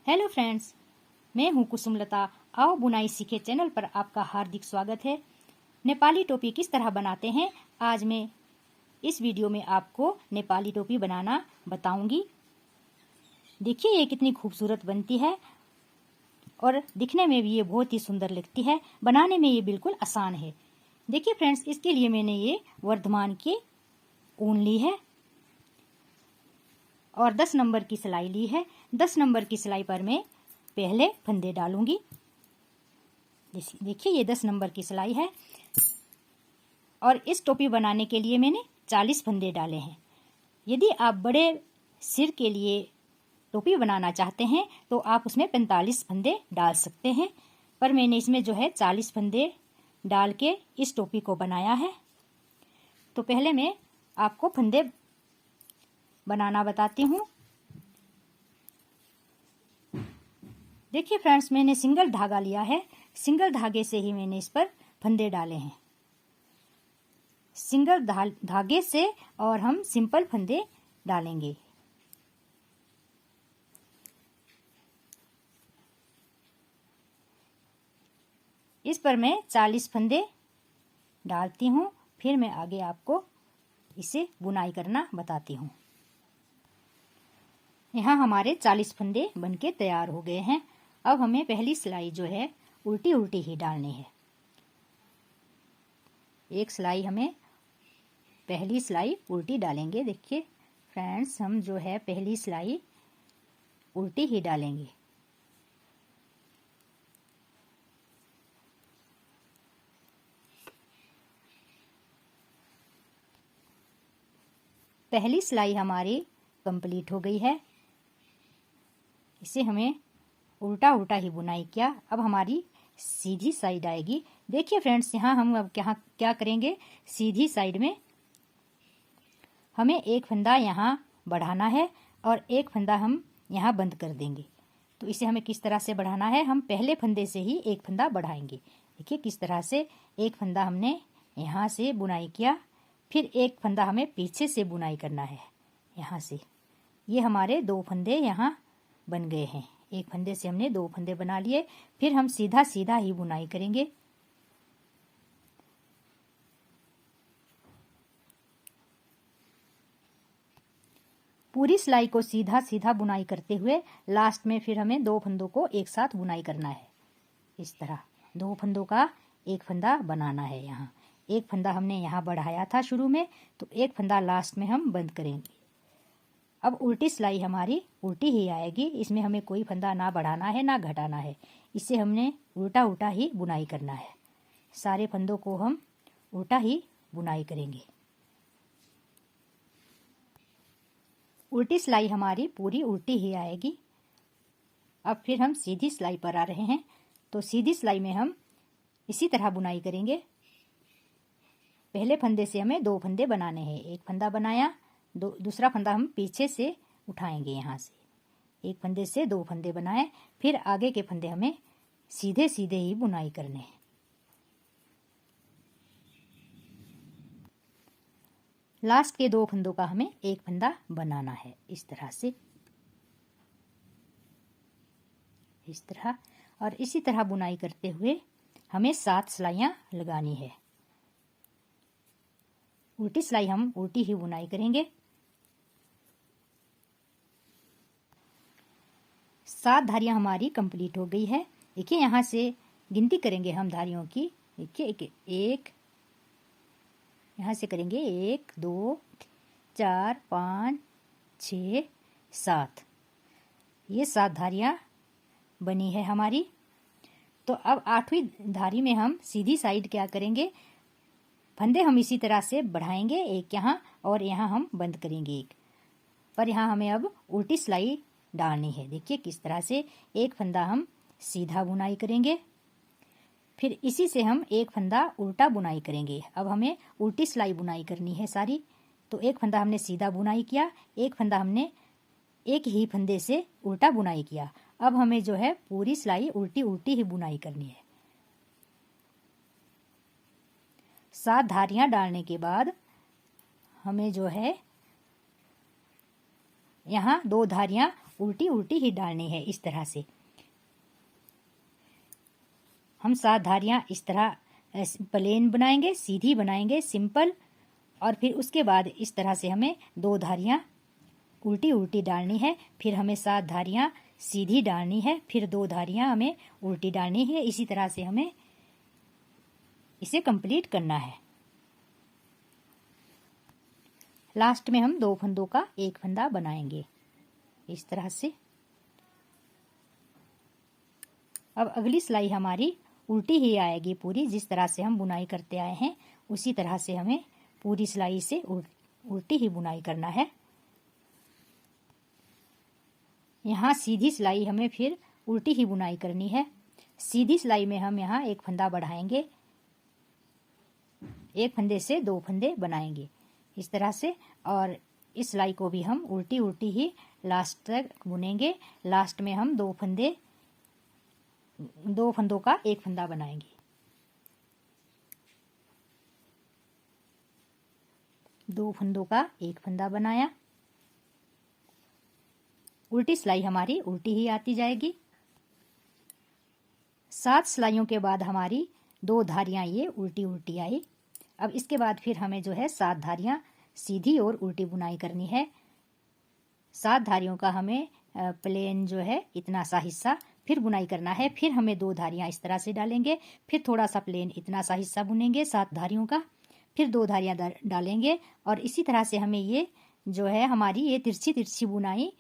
Hello friends, मैं हूं कुसुमलता। आओ बुनाई सीखे चैनल पर आपका हार्दिक स्वागत है। नेपाली टोपी किस तरह बनाते हैं, आज मैं इस वीडियो में आपको नेपाली टोपी बनाना बताऊंगी। देखिए ये कितनी खूबसूरत बनती है और दिखने में भी ये बहुत ही सुंदर लगती है। बनाने में ये बिल्कुल आसान है। देखिए फ्रेंड्स, इसके लिए मैंने ये वर्धमान की ऊन ली है और 10 नंबर की सिलाई ली है। 10 नंबर की सिलाई पर मैं पहले फंदे डालूंगी। देखिए ये 10 नंबर की सिलाई है और इस टोपी बनाने के लिए मैंने 40 फंदे डाले हैं। यदि आप बड़े सिर के लिए टोपी बनाना चाहते हैं तो आप उसमें 45 फंदे डाल सकते हैं, पर मैंने इसमें जो है 40 फंदे डाल के इस टोपी को बनाया है। तो पहले मैं आपको फंदे बनाना बताती हूँ। देखिए फ्रेंड्स, मैंने सिंगल धागा लिया है। सिंगल धागे से ही मैंने इस पर फंदे डाले हैं। सिंगल धागे से और हम सिंपल फंदे डालेंगे। इस पर मैं 40 फंदे डालती हूँ, फिर मैं आगे आपको इसे बुनाई करना बताती हूँ। यहाँ हमारे 40 फंदे बनके तैयार हो गए हैं। अब हमें पहली सिलाई जो है उल्टी उल्टी ही डालनी है। एक सिलाई हमें पहली सिलाई उल्टी डालेंगे। देखिए फ्रेंड्स, हम जो है पहली सिलाई उल्टी ही डालेंगे। पहली सिलाई हमारी कंप्लीट हो गई है। इसे हमें उल्टा उल्टा ही बुनाई किया। अब हमारी सीधी साइड आएगी। देखिए फ्रेंड्स, यहाँ हम अब क्या करेंगे, सीधी साइड में हमें एक फंदा यहाँ बढ़ाना है और एक फंदा हम यहाँ बंद कर देंगे। तो इसे हमें किस तरह से बढ़ाना है, हम पहले फंदे से ही एक फंदा बढ़ाएंगे। देखिए किस तरह से एक फंदा हमने यहाँ से बुनाई किया, फिर एक फंदा हमें पीछे से बुनाई करना है यहाँ से। ये हमारे 2 फंदे यहाँ बन गए हैं। एक फंदे से हमने 2 फंदे बना लिए। फिर हम सीधा सीधा ही बुनाई करेंगे। पूरी सिलाई को सीधा सीधा बुनाई करते हुए लास्ट में फिर हमें 2 फंदों को एक साथ बुनाई करना है। इस तरह 2 फंदों का एक फंदा बनाना है। यहाँ एक फंदा हमने यहाँ बढ़ाया था शुरू में, तो एक फंदा लास्ट में हम बंद करेंगे। अब उल्टी सिलाई हमारी उल्टी ही आएगी। इसमें हमें कोई फंदा ना बढ़ाना है ना घटाना है। इसे हमने उल्टा उल्टा ही बुनाई करना है। सारे फंदों को हम उल्टा ही बुनाई करेंगे। उल्टी सिलाई हमारी पूरी उल्टी ही आएगी। अब फिर हम सीधी सिलाई पर आ रहे हैं। तो सीधी सिलाई में हम इसी तरह बुनाई करेंगे। पहले फंदे से हमें 2 फंदे बनाने हैं। एक फंदा बनाया, दूसरा फंदा हम पीछे से उठाएंगे। यहाँ से एक फंदे से 2 फंदे बनाए, फिर आगे के फंदे हमें सीधे सीधे ही बुनाई करने हैं। लास्ट के 2 फंदों का हमें एक फंदा बनाना है। इस तरह से, इस तरह और इसी तरह बुनाई करते हुए हमें 7 सिलाइयां लगानी है। उल्टी सिलाई हम उल्टी ही बुनाई करेंगे। 7 धारियां हमारी कंप्लीट हो गई है। देखिए यहाँ से गिनती करेंगे हम धारियों की। देखिए एक यहाँ से करेंगे 1 2 4 5 6 7। ये 7 धारियां बनी है हमारी। तो अब 8वीं धारी में हम सीधी साइड क्या करेंगे, फंदे हम इसी तरह से बढ़ाएंगे। एक यहाँ और यहाँ हम बंद करेंगे एक, पर यहाँ हमें अब उल्टी सिलाई डालनी है। देखिए किस तरह से एक फंदा हम सीधा बुनाई करेंगे, फिर इसी से हम एक फंदा उल्टा बुनाई करेंगे। अब हमें उल्टी सिलाई बुनाई करनी है सारी। तो एक फंदा हमने सीधा बुनाई किया, एक फंदा हमने एक ही फंदे से उल्टा बुनाई किया। अब हमें जो है पूरी सिलाई उल्टी उल्टी ही बुनाई करनी है। 7 धारियां डालने के बाद हमें जो है यहाँ 2 धारियां उल्टी उल्टी ही डालनी है। इस तरह से हम 7 धारियां इस तरह प्लेन बनाएंगे, सीधी बनाएंगे, सिंपल। और फिर उसके बाद इस तरह से हमें 2 धारियां उल्टी उल्टी डालनी है। फिर हमें 7 धारियां सीधी डालनी है, फिर 2 धारियां हमें उल्टी डालनी है। इसी तरह से हमें इसे कंप्लीट करना है। लास्ट में हम 2 फंदों का एक फंदा बनाएंगे इस तरह से। अब अगली सिलाई हमारी उल्टी ही आएगी पूरी। जिस तरह से हम बुनाई करते आए हैं उसी तरह से हमें पूरी सिलाई से उल्टी ही बुनाई करना है। यहाँ सीधी सिलाई हमें फिर उल्टी ही बुनाई करनी है। सीधी सिलाई में हम यहाँ एक फंदा बढ़ाएंगे, एक फंदे से 2 फंदे बनाएंगे इस तरह से। और इस सिलाई को भी हम उल्टी उल्टी ही लास्ट तक बुनेंगे। लास्ट में हम 2 फंदों का एक फंदा बनाएंगे। दो फंदों का एक फंदा बनाया। उल्टी सिलाई हमारी उल्टी ही आती जाएगी। 7 सिलाइयों के बाद हमारी 2 धारियां ये उल्टी उल्टी आई। अब इसके बाद फिर हमें जो है 7 धारियां सीधी और उल्टी बुनाई करनी है। 7 धारियों का हमें प्लेन जो है इतना सा हिस्सा फिर बुनाई करना है। फिर हमें 2 धारियां इस तरह से डालेंगे, फिर थोड़ा सा प्लेन इतना सा हिस्सा बुनेंगे 7 धारियों का, फिर 2 धारियां डालेंगे। और इसी तरह से हमें ये जो है हमारी ये तिरछी तिरछी बुनाई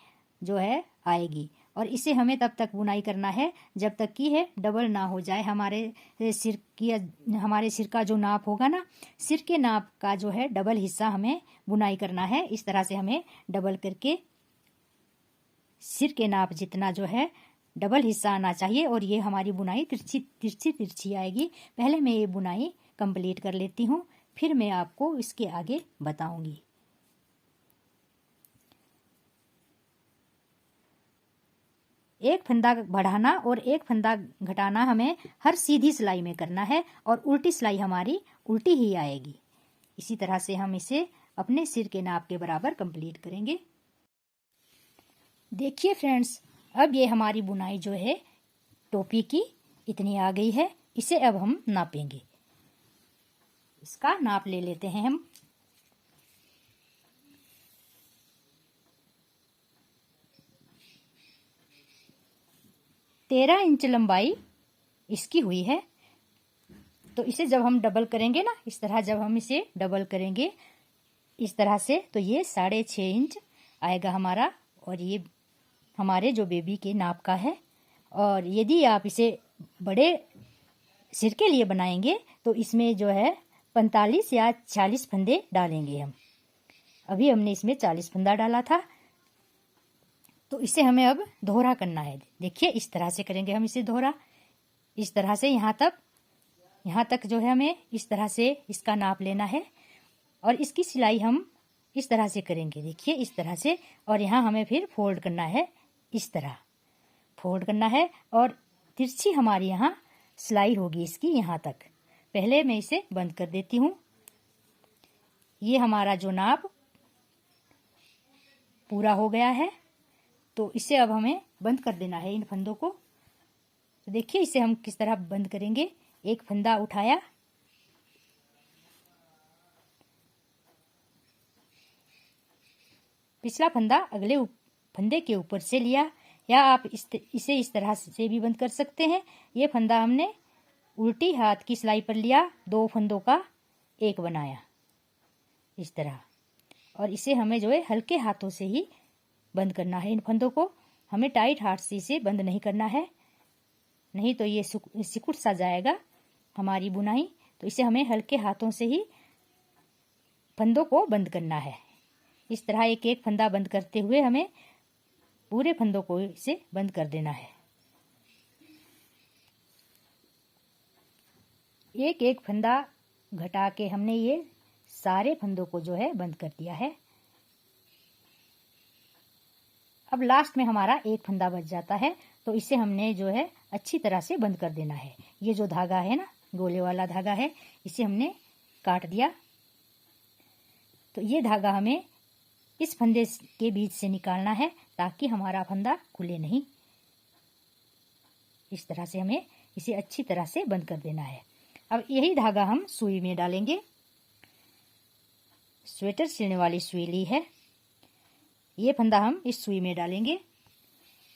जो है आएगी। और इसे हमें तब तक बुनाई करना है जब तक कि है डबल ना हो जाए। हमारे सिर का जो नाप होगा ना, सिर के नाप का जो है डबल हिस्सा हमें बुनाई करना है। इस तरह से हमें डबल करके सिर के नाप जितना जो है डबल हिस्सा आना चाहिए। और ये हमारी बुनाई तिरछी तिरछी तिरछी आएगी। पहले मैं ये बुनाई कंप्लीट कर लेती हूँ, फिर मैं आपको इसके आगे बताऊंगी। एक फंदा बढ़ाना और एक फंदा घटाना हमें हर सीधी सिलाई में करना है और उल्टी सिलाई हमारी उल्टी ही आएगी। इसी तरह से हम इसे अपने सिर के नाप के बराबर कंप्लीट करेंगे। देखिए फ्रेंड्स, अब ये हमारी बुनाई जो है टोपी की इतनी आ गई है। इसे अब हम नापेंगे। इसका नाप ले लेते हैं हम। तेरह इंच लंबाई इसकी हुई है। तो इसे जब हम डबल करेंगे ना, इस तरह जब हम इसे डबल करेंगे इस तरह से, तो ये 6.5 इंच आएगा हमारा। और ये हमारे जो बेबी के नाप का है। और यदि आप इसे बड़े सिर के लिए बनाएंगे तो इसमें जो है 45 या 40 फंदे डालेंगे हम। अभी हमने इसमें 40 फंदा डाला था। तो इसे हमें अब दोहरा करना है। देखिए इस तरह से करेंगे हम इसे दोहरा। इस तरह से यहाँ तक जो है हमें इस तरह से इसका नाप लेना है। और इसकी सिलाई हम इस तरह से करेंगे। देखिए इस तरह से। और यहाँ हमें फिर फोल्ड करना है, इस तरह फोल्ड करना है। और तिरछी हमारी यहाँ सिलाई होगी इसकी यहाँ तक। पहले मैं इसे बंद कर देती हूँ। ये हमारा जो नाप पूरा हो गया है। तो इसे अब हमें बंद कर देना है इन फंदों को। तो देखिए इसे हम किस तरह बंद करेंगे। एक फंदा उठाया, पिछला फंदा अगले फंदे के ऊपर से लिया, या आप इसे इस तरह से भी बंद कर सकते हैं। ये फंदा हमने उल्टी हाथ की सिलाई पर लिया, 2 फंदों का एक बनाया इस तरह। और इसे हमें जो है हल्के हाथों से ही बंद करना है। इन फंदों को हमें टाइट हाथ से इसे बंद नहीं करना है, नहीं तो ये सिकुड़ सा जाएगा हमारी बुनाई। तो इसे हमें हल्के हाथों से ही फंदों को बंद करना है। इस तरह एक एक फंदा बंद करते हुए हमें पूरे फंदों को इसे बंद कर देना है। एक एक फंदा घटा के हमने ये सारे फंदों को जो है बंद कर दिया है। अब लास्ट में हमारा एक फंदा बच जाता है। तो इसे हमने जो है अच्छी तरह से बंद कर देना है। ये जो धागा है ना, गोले वाला धागा है, इसे हमने काट दिया। तो ये धागा हमें इस फंदे के बीच से निकालना है ताकि हमारा फंदा खुले नहीं। इस तरह से हमें इसे अच्छी तरह से बंद कर देना है। अब यही धागा हम सुई में डालेंगे। स्वेटर सिलने वाली सुई ली है, ये फंदा हम इस सुई में डालेंगे।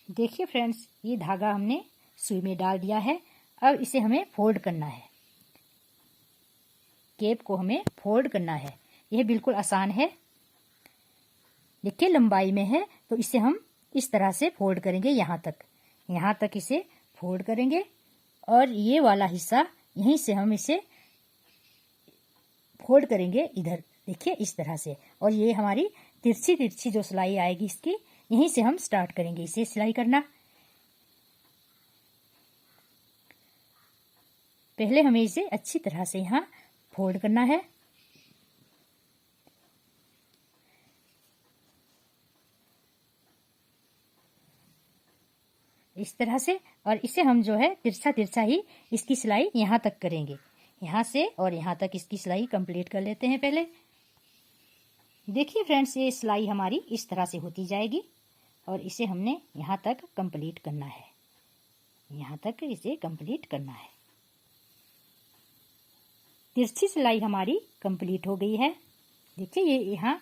देखिए फ्रेंड्स, ये धागा हमने सुई में डाल दिया है। अब इसे हमें फोल्ड करना है, केप को हमें फोल्ड करना है। यह बिल्कुल आसान है। देखिए लंबाई में है तो इसे हम इस तरह से फोल्ड करेंगे, यहाँ तक इसे फोल्ड करेंगे और ये वाला हिस्सा यहीं से हम इसे फोल्ड करेंगे इधर, देखिए इस तरह से। और ये हमारी तिरछी जो सिलाई आएगी इसकी, यहीं से हम स्टार्ट करेंगे इसे सिलाई करना। पहले हमें इसे अच्छी तरह से यहाँ फोल्ड करना है। इस तरह से, और इसे हम जो है तिरछा ही इसकी सिलाई यहाँ तक करेंगे, यहाँ से और यहाँ तक इसकी सिलाई कंप्लीट कर लेते हैं पहले। देखिए फ्रेंड्स, ये सिलाई हमारी इस तरह से होती जाएगी और इसे हमने यहाँ तक कंप्लीट करना है, यहाँ तक इसे कंप्लीट करना है। तिरछी सिलाई हमारी कंप्लीट हो गई है। देखिए ये यहाँ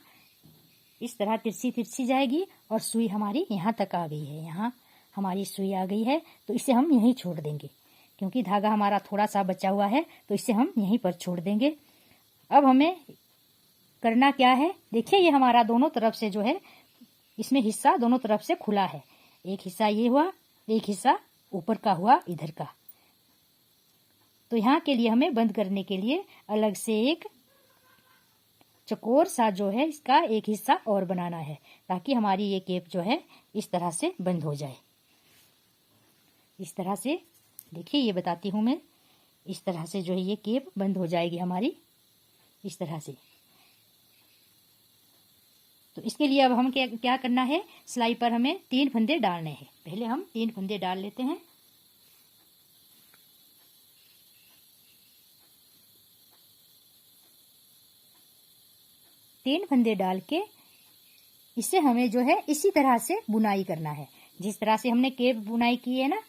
इस तरह तिरछी जाएगी और सुई हमारी यहाँ तक आ गई है, यहाँ हमारी सुई आ गई है। तो इसे हम यहीं छोड़ देंगे, क्योंकि धागा हमारा थोड़ा सा बचा हुआ है तो इसे हम यहीं पर छोड़ देंगे। अब हमें करना क्या है, देखिए ये हमारा दोनों तरफ से जो है इसमें हिस्सा दोनों तरफ से खुला है। एक हिस्सा ये हुआ, एक हिस्सा ऊपर का हुआ इधर का। तो यहाँ के लिए हमें बंद करने के लिए अलग से एक चकोर सा जो है इसका एक हिस्सा और बनाना है, ताकि हमारी ये केप जो है इस तरह से बंद हो जाए। इस तरह से देखिए, ये बताती हूँ मैं, इस तरह से जो है ये केप बंद हो जाएगी हमारी इस तरह से। तो इसके लिए अब हम क्या करना है, सिलाई पर हमें 3 फंदे डालने हैं। पहले हम 3 फंदे डाल लेते हैं। तीन फंदे डाल के इसे हमें जो है इसी तरह से बुनाई करना है, जिस तरह से हमने केप बुनाई की है ना।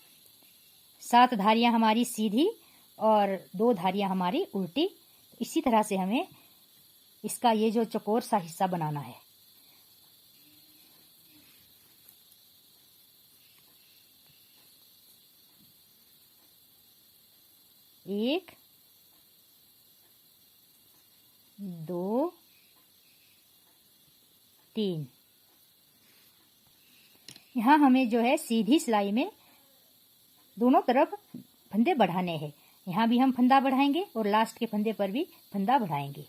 7 धारियां हमारी सीधी और 2 धारियां हमारी उल्टी। इसी तरह से हमें इसका ये जो चौकोर सा हिस्सा बनाना है। एक, 2, 3। यहाँ हमें जो है सीधी सिलाई में दोनों तरफ फंदे बढ़ाने हैं। यहाँ भी हम फंदा बढ़ाएंगे और लास्ट के फंदे पर भी फंदा बढ़ाएंगे।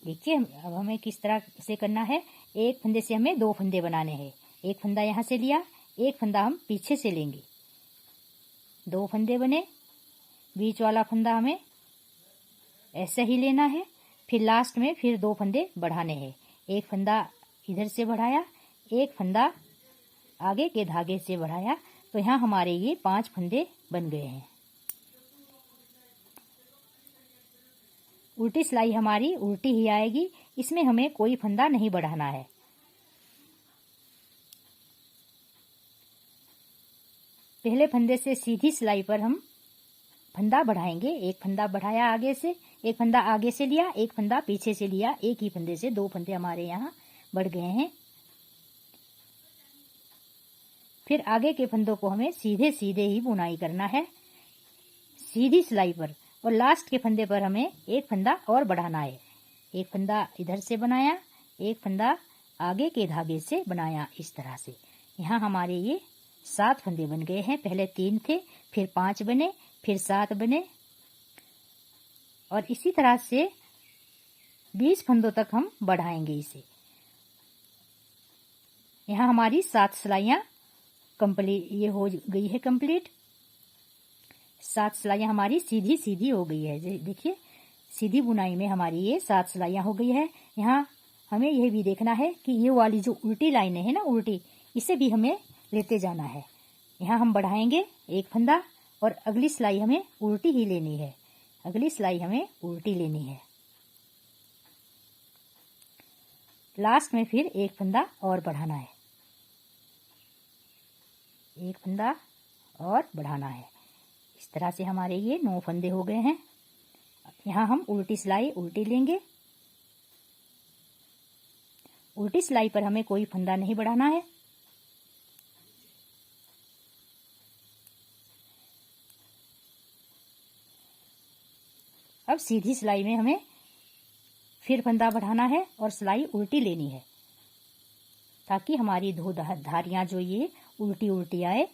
देखिए अब हमें किस तरह से करना है। एक फंदे से हमें 2 फंदे बनाने हैं। एक फंदा यहाँ से लिया, एक फंदा हम पीछे से लेंगे। 2 फंदे बने, बीच वाला फंदा हमें ऐसे ही लेना है। फिर लास्ट में फिर 2 फंदे बढ़ाने हैं। एक फंदा इधर से बढ़ाया, एक फंदा आगे के धागे से बढ़ाया। तो यहाँ हमारे ये 5 फंदे बन गए हैं। उल्टी सिलाई हमारी उल्टी ही आएगी, इसमें हमें कोई फंदा नहीं बढ़ाना है। पहले फंदे से सीधी सिलाई पर हम फंदा बढ़ाएंगे। एक फंदा बढ़ाया आगे से, एक फंदा आगे से लिया, एक फंदा पीछे से लिया। एक ही फंदे से 2 फंदे हमारे यहाँ बढ़ गए हैं। फिर आगे के फंदों को हमें सीधे सीधे ही बुनाई करना है, सीधी सिलाई पर। और लास्ट के फंदे पर हमें एक फंदा और बढ़ाना है। एक फंदा इधर से बनाया, एक फंदा आगे के धागे से बनाया। इस तरह से यहाँ हमारे ये 7 फंदे बन गए हैं। पहले 3 थे, फिर 5 बने, फिर 7 बने। और इसी तरह से 20 फंदों तक हम बढ़ाएंगे इसे। यहाँ हमारी 7 सिलाइयाँ कंप्लीट ये हो गई है कंप्लीट। 7 सिलाइयाँ हमारी सीधी सीधी हो गई है। देखिए सीधी बुनाई में हमारी ये 7 सिलाइयाँ हो गई है। यहाँ हमें यह भी देखना है कि ये वाली जो उल्टी लाइनें हैं ना, उल्टी, इसे भी हमें लेते जाना है। यहाँ हम बढ़ाएंगे एक फंदा और अगली सिलाई हमें उल्टी ही लेनी है। अगली सिलाई हमें उल्टी लेनी है। लास्ट में फिर एक फंदा और बढ़ाना है, एक फंदा और बढ़ाना है। इस तरह से हमारे ये 9 फंदे हो गए हैं। यहाँ हम उल्टी सिलाई उल्टी लेंगे। उल्टी सिलाई पर हमें कोई फंदा नहीं बढ़ाना है। अब सीधी सिलाई में हमें फिर फंदा बढ़ाना है और सिलाई उल्टी लेनी है, ताकि हमारी 2 धारियां जो ये उल्टी उल्टी आए।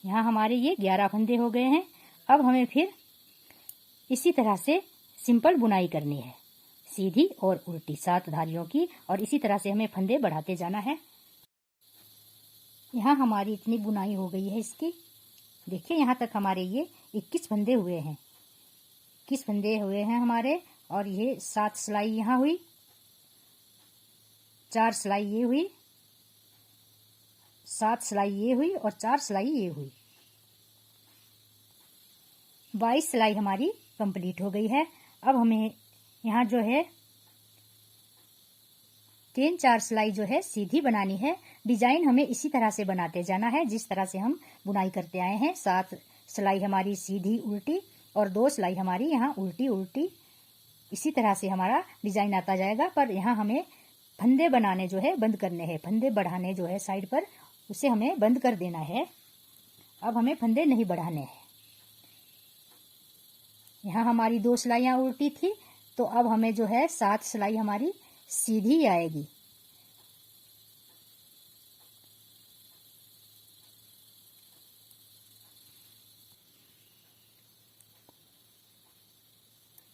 यहाँ हमारे ये 11 फंदे हो गए हैं। अब हमें फिर इसी तरह से सिंपल बुनाई करनी है, सीधी और उल्टी 7 धारियों की, और इसी तरह से हमें फंदे बढ़ाते जाना है। यहाँ हमारी इतनी बुनाई हो गई है इसकी। देखिए यहाँ तक हमारे ये 21 फंदे हुए हैं, 21 फंदे हुए हैं हमारे। और ये 7 सिलाई यहाँ हुई, 4 सिलाई ये हुई, 7 सिलाई ये हुई और 4 सिलाई ये हुई। 22 सिलाई हमारी कंप्लीट हो गई है। अब हमें यहाँ जो है 3-4 सिलाई जो है सीधी बनानी है। डिजाइन हमें इसी तरह से बनाते जाना है जिस तरह से हम बुनाई करते आए हैं। 7 सिलाई हमारी सीधी उल्टी और 2 सिलाई हमारी यहाँ उल्टी उल्टी, इसी तरह से हमारा डिजाइन आता जाएगा। पर यहाँ हमें फंदे बनाने जो है बंद करने हैं, फंदे बढ़ाने जो है साइड पर, उसे हमें बंद कर देना है। अब हमें फंदे नहीं बढ़ाने हैं। यहाँ हमारी 2 सिलाइयाँ उल्टी थी, तो अब हमें जो है 7 सिलाई हमारी सीधी आएगी।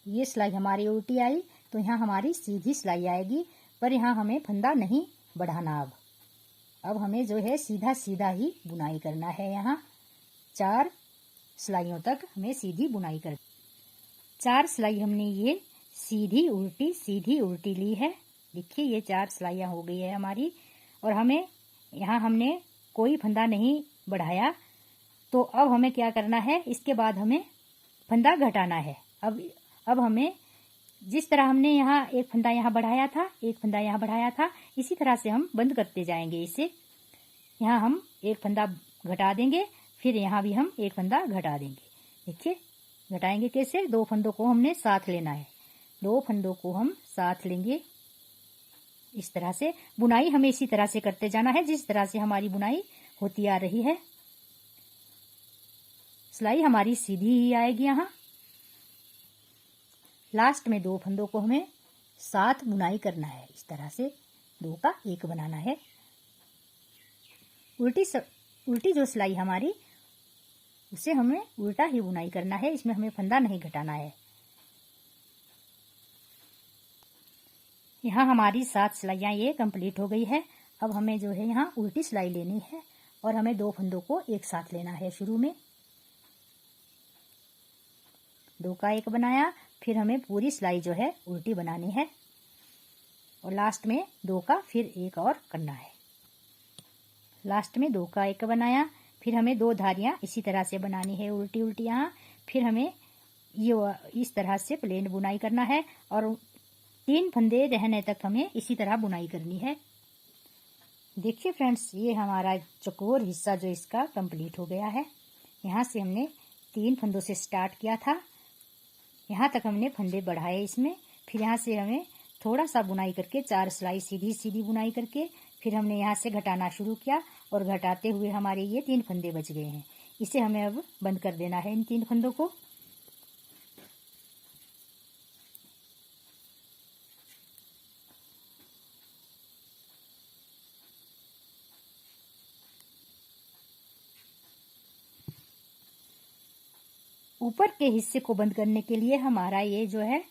ये सिलाई हमारी उल्टी आई, तो यहाँ हमारी सीधी सिलाई आएगी, पर यहाँ हमें फंदा नहीं बढ़ाना। अब हमें जो है सीधा सीधा ही बुनाई करना है। यहाँ 4 सिलाइयों तक हमें सीधी बुनाई कर, 4 सिलाई हमने ये सीधी उल्टी ली है। देखिए ये 4 सिलाइयाँ हो गई है हमारी, और हमें यहाँ हमने कोई फंदा नहीं बढ़ाया। तो अब हमें क्या करना है, इसके बाद हमें फंदा घटाना है। अब हमें जिस तरह हमने यहाँ एक फंदा यहाँ बढ़ाया था, एक फंदा यहाँ बढ़ाया था, इसी तरह से हम बंद करते जाएंगे इसे। यहाँ हम एक फंदा घटा देंगे, फिर यहाँ भी हम एक फंदा घटा देंगे। देखिए घटाएंगे कैसे, 2 फंदों को हमने साथ लेना है, 2 फंदों को हम साथ लेंगे। इस तरह से बुनाई हमें इसी तरह से करते जाना है जिस तरह से हमारी बुनाई होती आ रही है। सिलाई हमारी सीधी ही आएगी। यहाँ लास्ट में 2 फंदों को हमें साथ बुनाई करना है। इस तरह से 2 का 1 बनाना है। उल्टी जो सिलाई हमारी, उसे हमें उल्टा ही बुनाई करना है, इसमें हमें फंदा नहीं घटाना है। यहाँ हमारी 7 सिलाइयाँ ये कंप्लीट हो गई है। अब हमें जो है यहाँ उल्टी सिलाई लेनी है, और हमें 2 फंदों को एक साथ लेना है। शुरू में 2 का 1 बनाया, फिर हमें पूरी सिलाई जो है उल्टी बनानी है, और लास्ट में 2 का फिर 1 और करना है। लास्ट में 2 का 1 बनाया, फिर हमें 2 धारियाँ इसी तरह से बनानी है उल्टी उल्टी। यहाँ फिर हमें ये इस तरह से प्लेन बुनाई करना है, और 3 फंदे रहने तक हमें इसी तरह बुनाई करनी है। देखिए फ्रेंड्स, ये हमारा चौकोर हिस्सा जो इसका कंप्लीट हो गया है। यहाँ से हमने 3 फंदों से स्टार्ट किया था, यहाँ तक हमने फंदे बढ़ाए इसमें। फिर यहाँ से हमें थोड़ा सा बुनाई करके 4 सिलाई सीधी सीधी बुनाई करके फिर हमने यहाँ से घटाना शुरू किया, और घटाते हुए हमारे ये 3 फंदे बच गए हैं। इसे हमें अब बंद कर देना है, इन 3 फंदों को। ऊपर के हिस्से को बंद करने के लिए हमारा ये जो है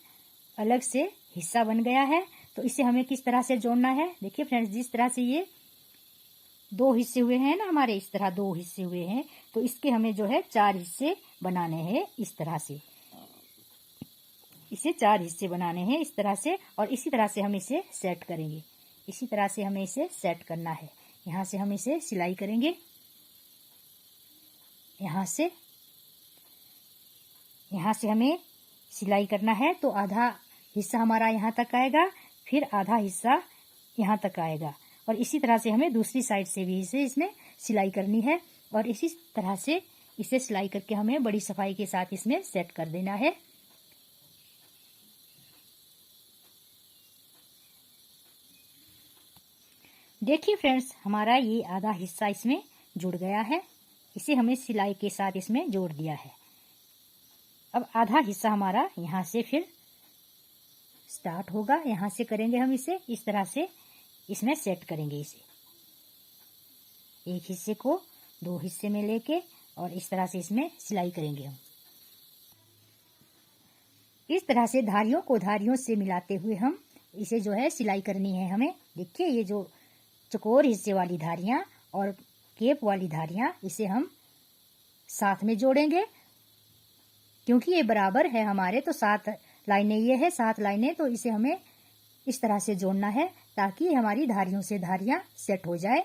अलग से हिस्सा बन गया है। तो इसे हमें किस तरह से जोड़ना है, देखिए फ्रेंड्स, जिस तरह से ये 2 हिस्से हुए हैं ना हमारे, इस तरह 2 हिस्से हुए हैं, तो इसके हमें जो है 4 हिस्से बनाने हैं। इस तरह से इसे 4 हिस्से बनाने हैं इस तरह से, और इसी तरह से हम इसे सेट करेंगे। इसी तरह से हमें इसे सेट करना है। यहाँ से हम इसे सिलाई करेंगे। यहाँ से हमें सिलाई करना है, तो आधा हिस्सा हमारा यहाँ तक आएगा, फिर आधा हिस्सा यहाँ तक आएगा। और इसी तरह से हमें दूसरी साइड से भी इसे इसमें सिलाई करनी है। और इसी तरह से इसे सिलाई करके हमें बड़ी सफाई के साथ इसमें सेट कर देना है। देखिए फ्रेंड्स, हमारा ये आधा हिस्सा इसमें जुड़ गया है। इसे हमें सिलाई के साथ इसमें जोड़ दिया है। अब आधा हिस्सा हमारा यहाँ से फिर स्टार्ट होगा। यहाँ से करेंगे हम इसे इस तरह से इसमें सेट करेंगे। इसे एक हिस्से को दो हिस्से में लेके और इस तरह से इसमें सिलाई करेंगे हम। इस तरह से धारियों को धारियों से मिलाते हुए हम इसे जो है सिलाई करनी है हमें। देखिए, ये जो चौकोर हिस्से वाली धारियां और केप वाली धारियां, इसे हम साथ में जोड़ेंगे क्योंकि ये बराबर है हमारे। तो 7 लाइनें ये है, 7 लाइनें, तो इसे हमें इस तरह से जोड़ना है ताकि हमारी धारियों से धारियां सेट हो जाए।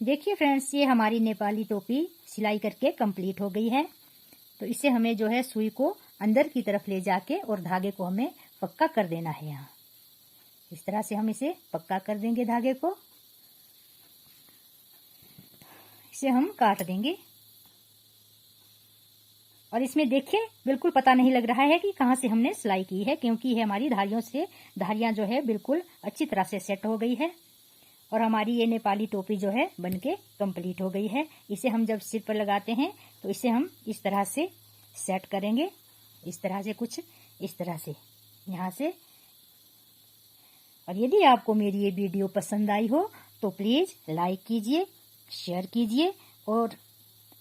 देखिए फ्रेंड्स, ये हमारी नेपाली टोपी सिलाई करके कंप्लीट हो गई है। तो इसे हमें जो है सुई को अंदर की तरफ ले जाके और धागे को हमें पक्का कर देना है। यहाँ इस तरह से हम इसे पक्का कर देंगे धागे को। इसे हम काट देंगे और इसमें देखिए बिल्कुल पता नहीं लग रहा है कि कहाँ से हमने सिलाई की है, क्योंकि ये हमारी धारियों से धारियां जो है बिल्कुल अच्छी तरह से सेट हो गई है। और हमारी ये नेपाली टोपी जो है बनके कंप्लीट हो गई है। इसे हम जब सिर पर लगाते हैं तो इसे हम इस तरह से सेट करेंगे, इस तरह से, कुछ इस तरह से यहाँ से। और यदि आपको मेरी ये वीडियो पसंद आई हो तो प्लीज़ लाइक कीजिए, शेयर कीजिए, और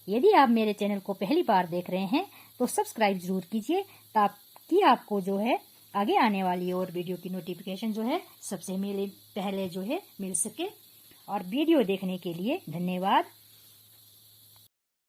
यदि आप मेरे चैनल को पहली बार देख रहे हैं तो सब्सक्राइब जरूर कीजिए ताकि आपको जो है आगे आने वाली और वीडियो की नोटिफिकेशन जो है सबसे पहले जो है मिल सके। और वीडियो देखने के लिए धन्यवाद।